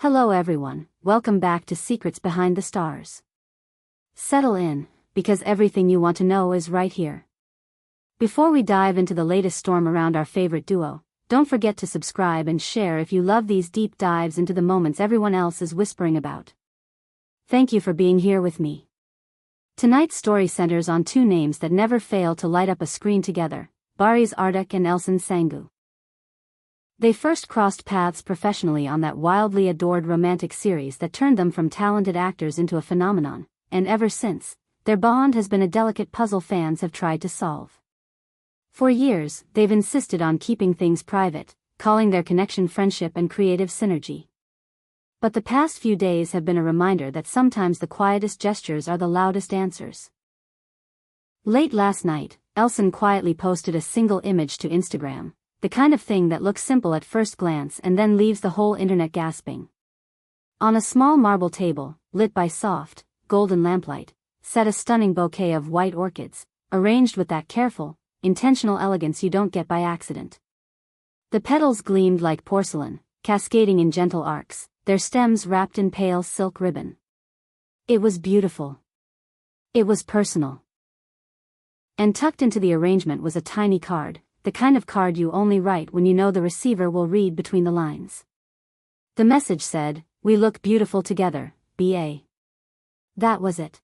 Hello everyone, welcome back to Secrets Behind the Stars. Settle in, because everything you want to know is right here. Before we dive into the latest storm around our favorite duo, don't forget to subscribe and share if you love these deep dives into the moments everyone else is whispering about. Thank you for being here with me. Tonight's story centers on two names that never fail to light up a screen together, Barış and Elçin Sangu. They first crossed paths professionally on that wildly adored romantic series that turned them from talented actors into a phenomenon, and ever since, their bond has been a delicate puzzle fans have tried to solve. For years, they've insisted on keeping things private, calling their connection friendship and creative synergy. But the past few days have been a reminder that sometimes the quietest gestures are the loudest answers. Late last night, Elçin quietly posted a single image to Instagram. The kind of thing that looks simple at first glance and then leaves the whole internet gasping. On a small marble table, lit by soft, golden lamplight, sat a stunning bouquet of white orchids, arranged with that careful, intentional elegance you don't get by accident. The petals gleamed like porcelain, cascading in gentle arcs, their stems wrapped in pale silk ribbon. It was beautiful. It was personal. And tucked into the arrangement was a tiny card, the kind of card you only write when you know the receiver will read between the lines. The message said, "We look beautiful together, B.A." That was it.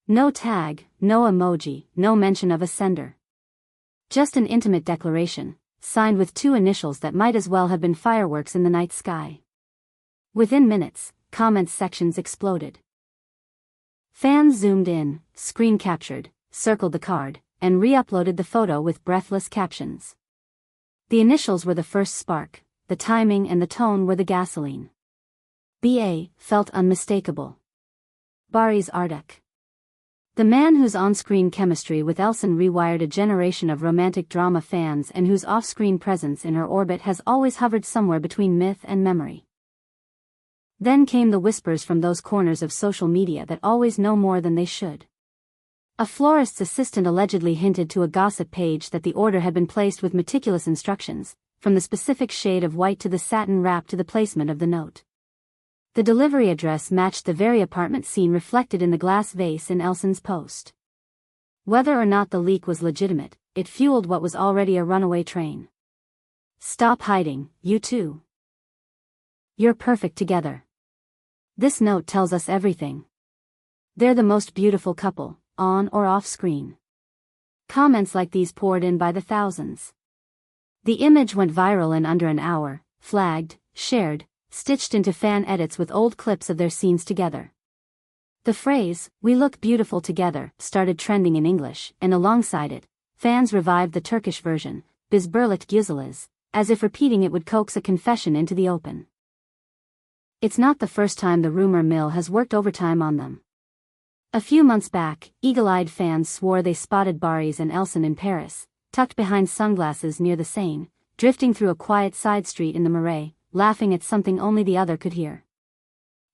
No tag, no emoji, no mention of a sender. Just an intimate declaration, signed with two initials that might as well have been fireworks in the night sky. Within minutes, comments sections exploded. Fans zoomed in, screen captured, circled the card, and re-uploaded the photo with breathless captions. The initials were the first spark, the timing and the tone were the gasoline. B.A. felt unmistakable. Barış. The man whose on-screen chemistry with Elçin rewired a generation of romantic drama fans and whose off-screen presence in her orbit has always hovered somewhere between myth and memory. Then came the whispers from those corners of social media that always know more than they should. A florist's assistant allegedly hinted to a gossip page that the order had been placed with meticulous instructions, from the specific shade of white to the satin wrap to the placement of the note. The delivery address matched the very apartment scene reflected in the glass vase in Elçin's post. Whether or not the leak was legitimate, it fueled what was already a runaway train. Stop hiding, you two. You're perfect together. This note tells us everything. They're the most beautiful couple, on or off screen. Comments like these poured in by the thousands. The image went viral in under an hour, flagged, shared, stitched into fan edits with old clips of their scenes together. The phrase, "We look beautiful together," started trending in English, and alongside it, fans revived the Turkish version, "Biz birlikte güzeliz," as if repeating it would coax a confession into the open. It's not the first time the rumor mill has worked overtime on them. A few months back, eagle-eyed fans swore they spotted Barış and Elçin in Paris, tucked behind sunglasses near the Seine, drifting through a quiet side street in the Marais, laughing at something only the other could hear.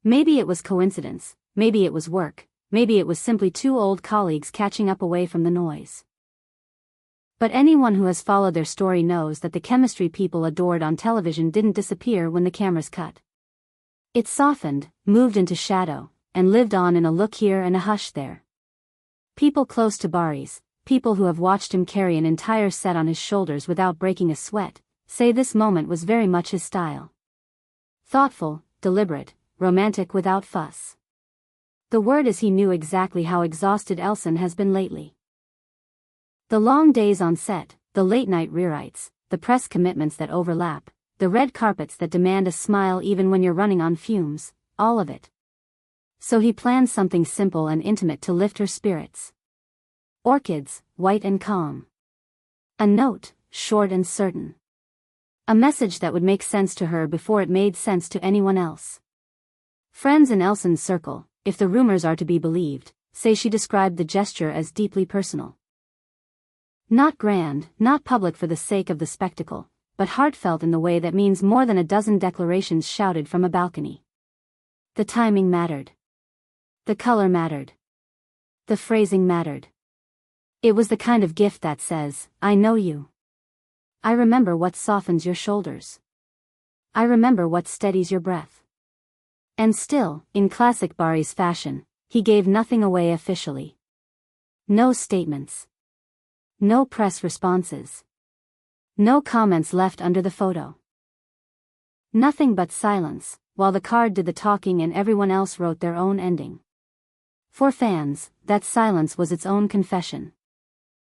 Maybe it was coincidence, maybe it was work, maybe it was simply two old colleagues catching up away from the noise. But anyone who has followed their story knows that the chemistry people adored on television didn't disappear when the cameras cut. It softened, moved into shadow, and lived on in a look here and a hush there. People close to Barış, people who have watched him carry an entire set on his shoulders without breaking a sweat, say this moment was very much his style. Thoughtful, deliberate, romantic without fuss. The word is he knew exactly how exhausted Elçin has been lately. The long days on set, the late-night rewrites, the press commitments that overlap, the red carpets that demand a smile even when you're running on fumes, all of it. So he planned something simple and intimate to lift her spirits. Orchids, white and calm. A note, short and certain. A message that would make sense to her before it made sense to anyone else. Friends in Elçin's circle, if the rumors are to be believed, say she described the gesture as deeply personal. Not grand, not public for the sake of the spectacle, but heartfelt in the way that means more than a dozen declarations shouted from a balcony. The timing mattered. The color mattered. The phrasing mattered. It was the kind of gift that says, "I know you. I remember what softens your shoulders. I remember what steadies your breath." And still, in classic Barış fashion, he gave nothing away officially. No statements. No press responses. No comments left under the photo. Nothing but silence, while the card did the talking and everyone else wrote their own ending. For fans, that silence was its own confession.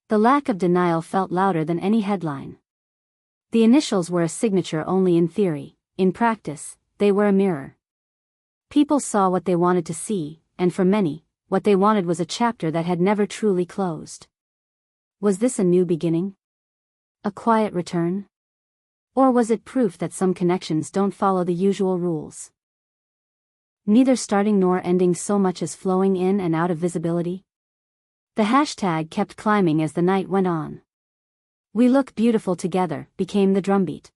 The lack of denial felt louder than any headline. The initials were a signature only in theory; in practice, they were a mirror. People saw what they wanted to see, and for many, what they wanted was a chapter that had never truly closed. Was this a new beginning? A quiet return? Or was it proof that some connections don't follow the usual rules? Neither starting nor ending so much as flowing in and out of visibility? The hashtag kept climbing as the night went on. "We look beautiful together" became the drumbeat.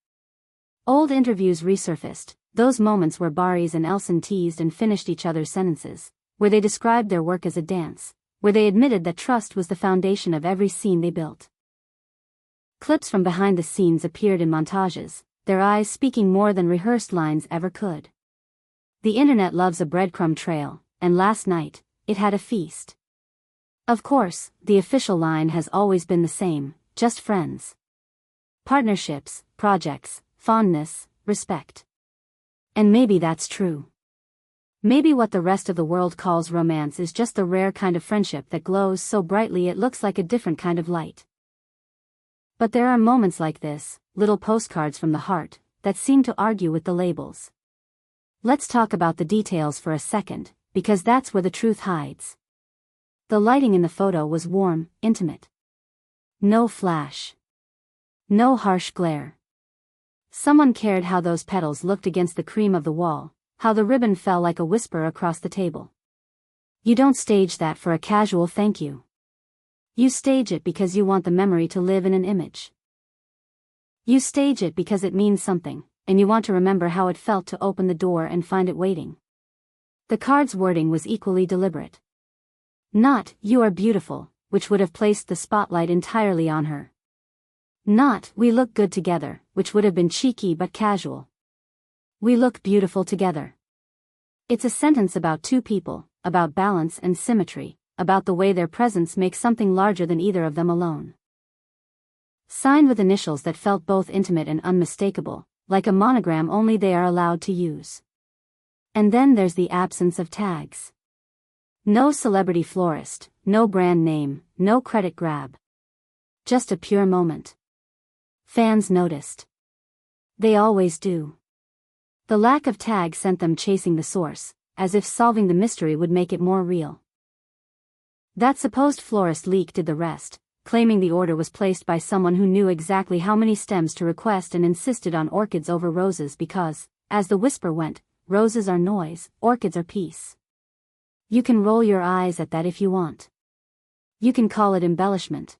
Old interviews resurfaced, those moments where Barış and Elçin teased and finished each other's sentences, where they described their work as a dance, where they admitted that trust was the foundation of every scene they built. Clips from behind the scenes appeared in montages, their eyes speaking more than rehearsed lines ever could. The internet loves a breadcrumb trail, and last night, it had a feast. Of course, the official line has always been the same: just friends. Partnerships, projects, fondness, respect. And maybe that's true. Maybe what the rest of the world calls romance is just the rare kind of friendship that glows so brightly it looks like a different kind of light. But there are moments like this, little postcards from the heart, that seem to argue with the labels. Let's talk about the details for a second, because that's where the truth hides. The lighting in the photo was warm, intimate. No flash. No harsh glare. Someone cared how those petals looked against the cream of the wall, how the ribbon fell like a whisper across the table. You don't stage that for a casual thank you. You stage it because you want the memory to live in an image. You stage it because it means something, and you want to remember how it felt to open the door and find it waiting. The card's wording was equally deliberate. Not, "You are beautiful," which would have placed the spotlight entirely on her. Not, "We look good together," which would have been cheeky but casual. We look beautiful together. It's a sentence about two people, about balance and symmetry, about the way their presence makes something larger than either of them alone. Signed with initials that felt both intimate and unmistakable, like a monogram only they are allowed to use. And then there's the absence of tags. No celebrity florist, no brand name, no credit grab. Just a pure moment. Fans noticed. They always do. The lack of tag sent them chasing the source, as if solving the mystery would make it more real. That supposed florist leak did the rest, claiming the order was placed by someone who knew exactly how many stems to request and insisted on orchids over roses because, as the whisper went, roses are noise, orchids are peace. You can roll your eyes at that if you want. You can call it embellishment.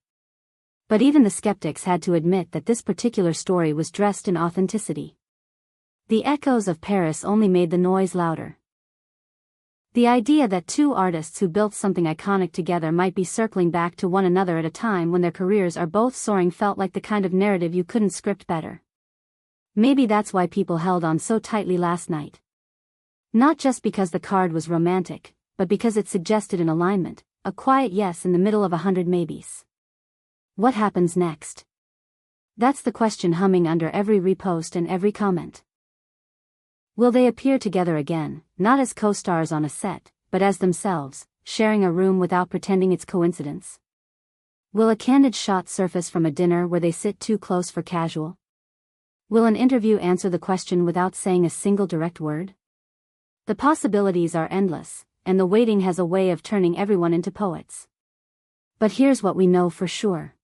But even the skeptics had to admit that this particular story was dressed in authenticity. The echoes of Paris only made the noise louder. The idea that two artists who built something iconic together might be circling back to one another at a time when their careers are both soaring felt like the kind of narrative you couldn't script better. Maybe that's why people held on so tightly last night. Not just because the card was romantic, but because it suggested an alignment, a quiet yes in the middle of 100 maybes. What happens next? That's the question humming under every repost and every comment. Will they appear together again, not as co-stars on a set, but as themselves, sharing a room without pretending it's coincidence? Will a candid shot surface from a dinner where they sit too close for casual? Will an interview answer the question without saying a single direct word? The possibilities are endless, and the waiting has a way of turning everyone into poets. But here's what we know for sure.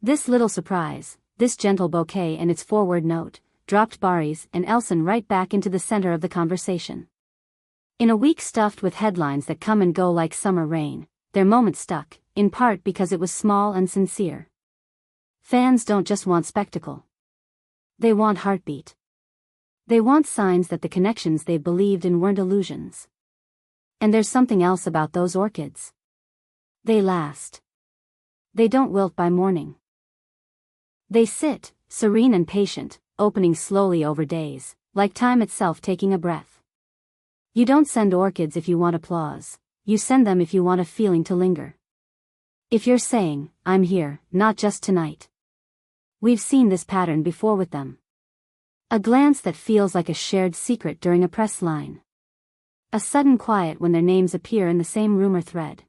This little surprise, this gentle bouquet and its forward note, dropped Barış and Elçin right back into the center of the conversation. In a week stuffed with headlines that come and go like summer rain, their moment stuck, in part because it was small and sincere. Fans don't just want spectacle. They want heartbeat. They want signs that the connections they believed in weren't illusions. And there's something else about those orchids. They last. They don't wilt by morning. They sit, serene and patient, opening slowly over days, like time itself taking a breath. You don't send orchids if you want applause, you send them if you want a feeling to linger. If you're saying, I'm here, not just tonight. We've seen this pattern before with them. A glance that feels like a shared secret during a press line. A sudden quiet when their names appear in the same rumor thread.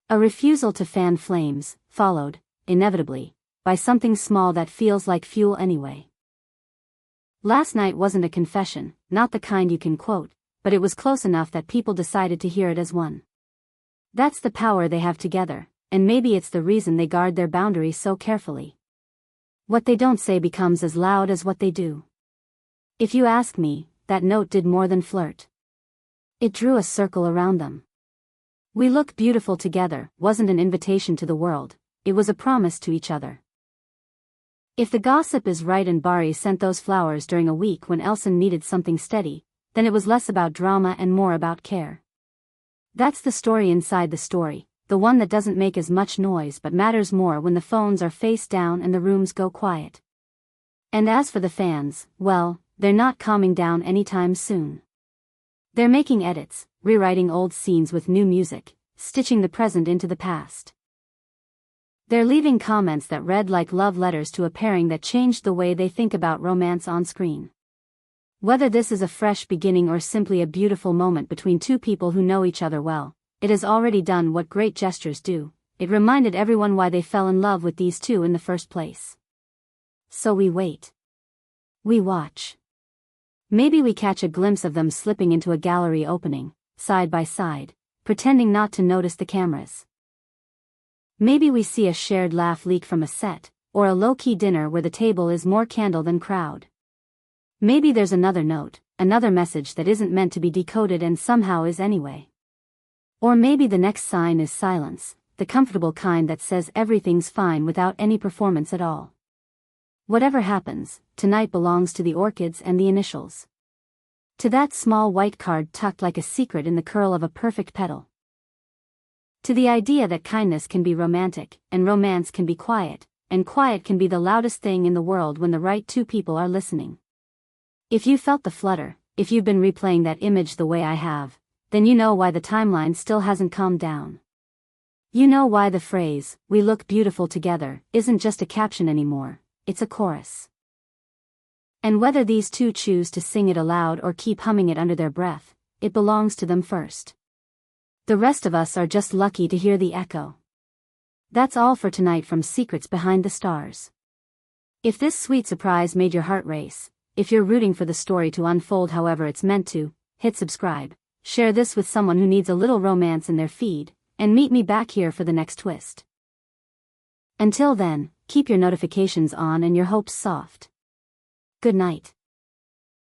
A refusal to fan flames, followed, inevitably, by something small that feels like fuel anyway. Last night wasn't a confession, not the kind you can quote, but it was close enough that people decided to hear it as one. That's the power they have together, and maybe it's the reason they guard their boundaries so carefully. What they don't say becomes as loud as what they do. If you ask me, that note did more than flirt. It drew a circle around them. We look beautiful together wasn't an invitation to the world, it was a promise to each other. If the gossip is right and Barış sent those flowers during a week when Elçin needed something steady, then it was less about drama and more about care. That's the story inside the story, the one that doesn't make as much noise but matters more when the phones are face down and the rooms go quiet. And as for the fans, well, they're not calming down anytime soon. They're making edits, rewriting old scenes with new music, stitching the present into the past. They're leaving comments that read like love letters to a pairing that changed the way they think about romance on screen. Whether this is a fresh beginning or simply a beautiful moment between two people who know each other well, it has already done what great gestures do. It reminded everyone why they fell in love with these two in the first place. So we wait. We watch. Maybe we catch a glimpse of them slipping into a gallery opening, side by side, pretending not to notice the cameras. Maybe we see a shared laugh leak from a set, or a low-key dinner where the table is more candle than crowd. Maybe there's another note, another message that isn't meant to be decoded and somehow is anyway. Or maybe the next sign is silence, the comfortable kind that says everything's fine without any performance at all. Whatever happens, tonight belongs to the orchids and the initials. To that small white card tucked like a secret in the curl of a perfect petal. To the idea that kindness can be romantic, and romance can be quiet, and quiet can be the loudest thing in the world when the right two people are listening. If you felt the flutter, if you've been replaying that image the way I have, then you know why the timeline still hasn't calmed down. You know why the phrase, "we look beautiful together," isn't just a caption anymore, it's a chorus. And whether these two choose to sing it aloud or keep humming it under their breath, it belongs to them first. The rest of us are just lucky to hear the echo. That's all for tonight from Secrets Behind the Stars. If this sweet surprise made your heart race, if you're rooting for the story to unfold however it's meant to, hit subscribe, share this with someone who needs a little romance in their feed, and meet me back here for the next twist. Until then, keep your notifications on and your hopes soft. Good night.